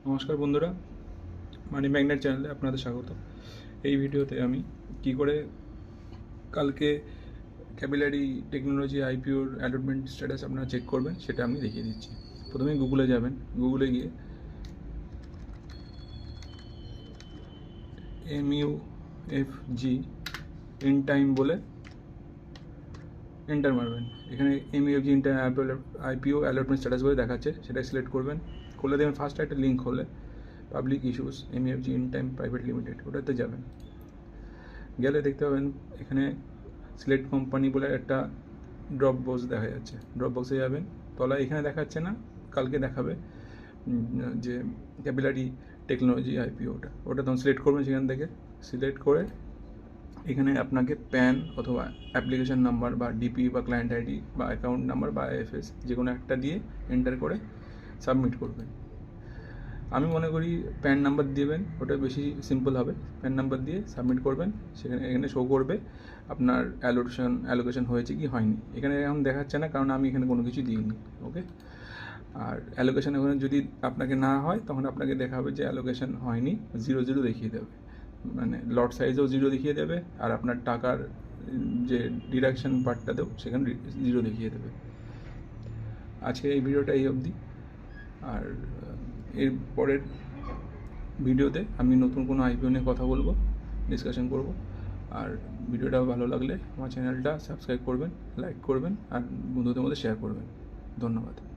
নমস্কার বন্ধুরা, money magnet চ্যানেলে আপনাদের স্বাগত। এই ভিডিওতে আমি কি করে কালকে ক্যাপিলারি টেকনোলজি আইপিওর অ্যালটমেন্ট স্ট্যাটাস আপনারা চেক করবেন সেটা আমি দেখিয়ে দিচ্ছি। প্রথমে গুগলে যাবেন, গুগলে গিয়ে MUFG ইন টাইম বলে এন্টার মারবেন। এখানে MUFG in time IPO allotment status বলে দেখাচ্ছে, সেটা সিলেক্ট করবেন। করলে দেবেন ফার্স্ট একটা লিঙ্ক হলে public issues MUFG in time private limited, ওটাতে যাবেন। গেলে দেখতে পাবেন এখানে সিলেক্ট কোম্পানি বলে একটা ড্রপ বক্স দেখা যাচ্ছে। ড্রপ বক্সে যাবেন, তলায় এখানে দেখাচ্ছে না, কালকে দেখাবে যে ক্যাপিলারি টেকনোলজি আইপিও, ওটা তখন সিলেক্ট করবেন। সেখান থেকে সিলেক্ট করে এখানে আপনাকে প্যান অথবা অ্যাপ্লিকেশন নাম্বার বা ডিপি বা ক্লায়েন্ট আইডি বা অ্যাকাউন্ট নাম্বার বা আইএফএস যে কোনো একটা দিয়ে এন্টার করে সাবমিট করবেন। আমি মনে করি প্যান নাম্বার দেবেন, ওটা বেশি সিম্পল হবে। প্যান নাম্বার দিয়ে সাবমিট করবেন, সেখানে এখানে শো করবে আপনার অ্যালোকেশন হয়েছে কি হয়নি। এখানে এখন দেখাচ্ছে না, কারণ আমি এখানে কোনো কিছু দিইনি। ওকে, আর অ্যালোকেশন ওখানে যদি আপনাকে না হয় তখন আপনাকে দেখাবে যে অ্যালোকেশন হয়নি, 0 দেখিয়ে দেবে, মানে লট সাইজেও 0 দেখিয়ে দেবে, আর আপনার টাকার যে ডিডাকশন পার্টটাতেও সেখানে 0 দেখিয়ে দেবে। আজকে এই ভিডিওটা এই অবধি, আর এর পরের ভিডিওতে আমি নতুন কোনো আইপিও নিয়ে কথা বলবো, ডিসকাশন করব। আর ভিডিওটা ভালো লাগলে আমার চ্যানেলটা সাবস্ক্রাইব করবেন, লাইক করবেন আর বন্ধুদের মধ্যে শেয়ার করবেন। ধন্যবাদ।